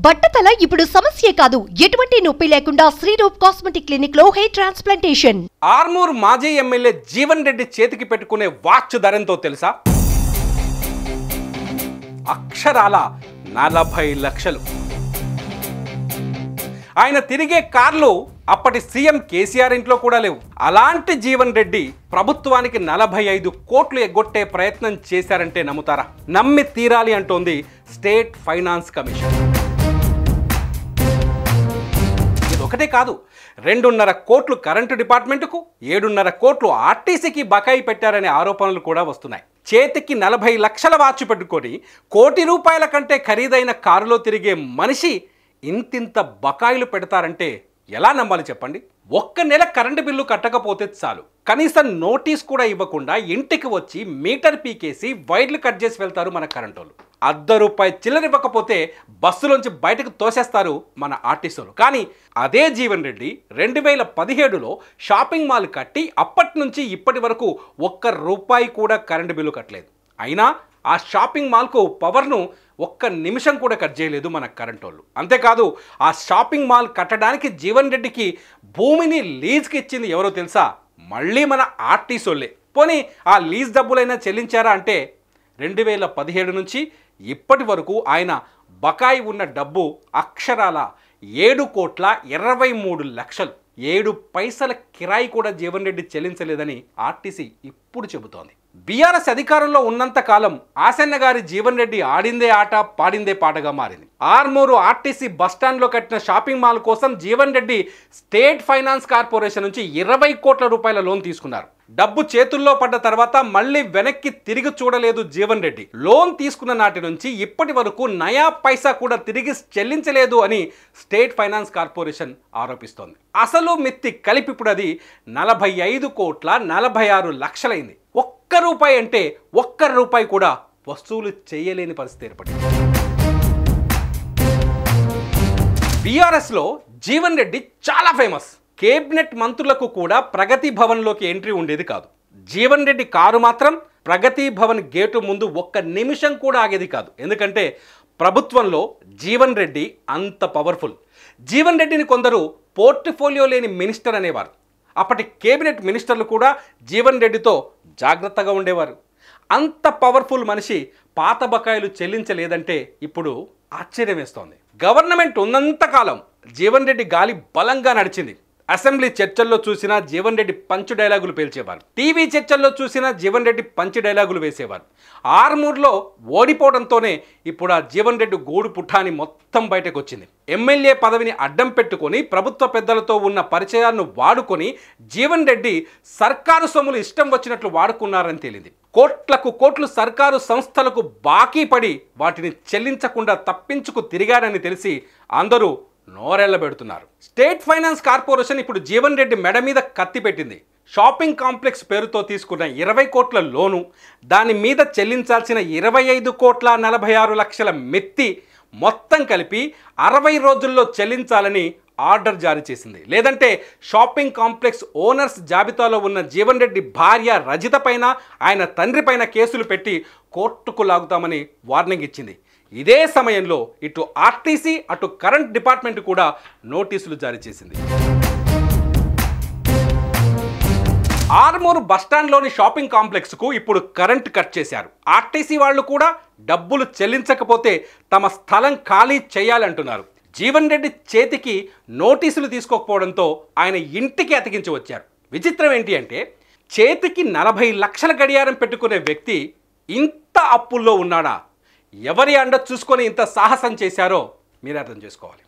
బట్టతల ఇప్పుడు సమస్యే కాదు, ఎటువంటి నొప్పి లేకుండా శ్రీరూప్ కాస్మెటిక్ క్లినిక్ లో హెయిర్ ట్రాన్స్ప్లాంటేషన్. ఆర్మూర్ మాజీ ఎమ్మెల్యే జీవన్ రెడ్డి చేతికి పెట్టుకునే వాచ్ ధరెంతో తెలుసా? అక్షరాల 40 లక్షలు. ఆయన తిరిగే కార్లు అప్పటి సీఎం కేసీఆర్ ఇంట్లో కూడా లేవు. అలాంటి జీవన్ రెడ్డి ప్రభుత్వానికి 45 కోట్లు ఎగ్గొట్టే ప్రయత్నం చేశారంటే నమ్ముతారా? నమ్మి తీరాలి అంటోంది స్టేట్ ఫైనాన్స్ కమిషన్. ఒకటే కాదు, 2.5 కోట్లు కరెంటు డిపార్ట్మెంటుకు, 7.5 కోట్లు ఆర్టీసీకి బకాయి పెట్టారనే ఆరోపణలు కూడా వస్తున్నాయి. చేతికి 40 లక్షల వాచ్ పెట్టుకొని కోటి రూపాయల కంటే ఖరీదైన కారులో తిరిగే మనిషి ఇంతింత బకాయిలు పెడతారంటే ఎలా నమ్మాలి చెప్పండి? ఒక్క నెల కరెంటు బిల్లు కట్టకపోతే చాలు, కనీసం నోటీస్ కూడా ఇవ్వకుండా ఇంటికి వచ్చి మీటర్ పీకేసి వైర్లు కట్ చేసి వెళ్తారు మన కరెంటు వాళ్ళు. ₹1 చిల్లర ఇవ్వకపోతే బస్సులోంచి బయటకు తోసేస్తారు మన ఆర్టీసీలు. కానీ అదే జీవన్ రెడ్డి 2017లో షాపింగ్ మాల్ కట్టి అప్పటి నుంచి ఇప్పటి వరకు ₹1 కూడా కరెంటు బిల్లు కట్టలేదు. అయినా ఆ షాపింగ్ మాల్కు పవర్ను ఒక్క నిమిషం కూడా కట్ చేయలేదు మన కరెంటు వాళ్ళు. అంతేకాదు, ఆ షాపింగ్ మాల్ కట్టడానికి జీవన్ రెడ్డికి భూమిని లీజ్కి ఇచ్చింది ఎవరో తెలుసా? మళ్ళీ మన ఆర్టీసీ వాళ్ళే. పోనీ ఆ లీజ్ డబ్బులైనా చెల్లించారా అంటే 2017 నుంచి ఇప్పటి వరకు ఆయన బకాయి ఉన్న డబ్బు అక్షరాల 7,23,00,000. 7 పైసల కిరాయి కూడా జీవన్ రెడ్డి చెల్లించలేదని ఆర్టీసీ ఇప్పుడు చెబుతోంది. బీఆర్ఎస్ అధికారంలో ఉన్నంత కాలం ఆసన్న గారి జీవన్ రెడ్డి ఆడిందే ఆట పాడిందే పాటగా మారింది. ఆర్మూరు ఆర్టీసీ బస్టాండ్లో కట్టిన షాపింగ్ మాల్ కోసం Jeevan Reddy state finance corporation నుంచి 20 కోట్ల రూపాయల లోన్ తీసుకున్నారు. డబ్బు చేతుల్లో పడ్డ తర్వాత మళ్ళీ వెనక్కి తిరిగి చూడలేదు జీవన్ రెడ్డి. లోన్ తీసుకున్న నాటి నుంచి ఇప్పటి వరకు నయా పైసా కూడా తిరిగి చెల్లించలేదు అని స్టేట్ ఫైనాన్స్ కార్పొరేషన్ ఆరోపిస్తోంది. అసలు మిత్తి కలిపి ఇప్పుడు అది 45,46,00,000 ₹1 అంటే ₹1 కూడా వసూలు చేయలేని పరిస్థితి ఏర్పడింది. బీఆర్ఎస్లో జీవన్ రెడ్డి చాలా ఫేమస్. కేబినెట్ మంత్రులకు కూడా ప్రగతి భవన్లోకి ఎంట్రీ ఉండేది కాదు. జీవన్ రెడ్డి కారు మాత్రం ప్రగతి భవన్ గేటు ముందు ఒక్క నిమిషం కూడా ఆగేది కాదు. ఎందుకంటే ప్రభుత్వంలో జీవన్ రెడ్డి అంత పవర్ఫుల్. జీవన్ రెడ్డిని కొందరు పోర్ట్ఫోలియో లేని మినిస్టర్ అనేవారు. అప్పటి కేబినెట్ మినిస్టర్లు కూడా జీవన్ రెడ్డితో జాగ్రత్తగా ఉండేవారు. అంత పవర్ఫుల్ మనిషి పాత బకాయిలు చెల్లించలేదంటే ఇప్పుడు ఆశ్చర్యం వేస్తోంది. గవర్నమెంట్ ఉన్నంతకాలం జీవన్ రెడ్డి గాలి బలంగా నడిచింది. అసెంబ్లీ చర్చల్లో చూసినా జీవన్ రెడ్డి పంచ్ డైలాగులు పేల్చేవారు. టీవీ చర్చల్లో చూసినా జీవన్ రెడ్డి పంచ్ డైలాగులు వేసేవారు. ఆర్మూర్లో ఓడిపోవడంతోనే ఇప్పుడు ఆ జీవన్ రెడ్డి గూడు పుఠాని మొత్తం బయటకు వచ్చింది. ఎమ్మెల్యే పదవిని అడ్డం పెట్టుకొని ప్రభుత్వ పెద్దలతో ఉన్న పరిచయాలను వాడుకొని జీవన్ రెడ్డి సర్కారు సొమ్ములు ఇష్టం వచ్చినట్లు వాడుకున్నారని తేలింది. కోట్లు సర్కారు సంస్థలకు బాకీ పడి వాటిని చెల్లించకుండా తప్పించుకు తిరిగారని తెలిసి అందరూ నోరెళ్లబెడుతున్నారు. స్టేట్ ఫైనాన్స్ కార్పొరేషన్ ఇప్పుడు జీవన్ రెడ్డి మెడ మీద కత్తి పెట్టింది. షాపింగ్ కాంప్లెక్స్ పేరుతో తీసుకున్న 20 కోట్ల లోను, దాని మీద చెల్లించాల్సిన 25,46,00,000 మెత్తి మొత్తం కలిపి 60 రోజుల్లో చెల్లించాలని ఆర్డర్ జారీ చేసింది. లేదంటే షాపింగ్ కాంప్లెక్స్ ఓనర్స్ జాబితాలో ఉన్న జీవన్ రెడ్డి భార్య రజిత పైన, ఆయన తండ్రి పైన కేసులు పెట్టి కోర్టుకు లాగుతామని వార్నింగ్ ఇచ్చింది. ఇదే సమయంలో ఇటు ఆర్టీసీ అటు కరెంట్ డిపార్ట్మెంట్ కూడా నోటీసులు జారీ చేసింది. ఆర్మూరు బస్టాండ్లోని షాపింగ్ కాంప్లెక్స్కు ఇప్పుడు కరెంట్ కట్ చేశారు. ఆర్టీసీ వాళ్ళు కూడా డబ్బులు చెల్లించకపోతే తమ స్థలం ఖాళీ చేయాలంటున్నారు. జీవన్ రెడ్డి చేతికి నోటీసులు తీసుకోకపోవడంతో ఆయన ఇంటికి అతికించి వచ్చారు. విచిత్రం ఏంటి అంటే చేతికి 40 లక్షల గడియారం పెట్టుకునే వ్యక్తి ఇంత అప్పుల్లో ఉన్నాడా? ఎవరి అండ చూసుకొని ఇంత సాహసం చేశారో మీరు అర్థం చేసుకోవాలి.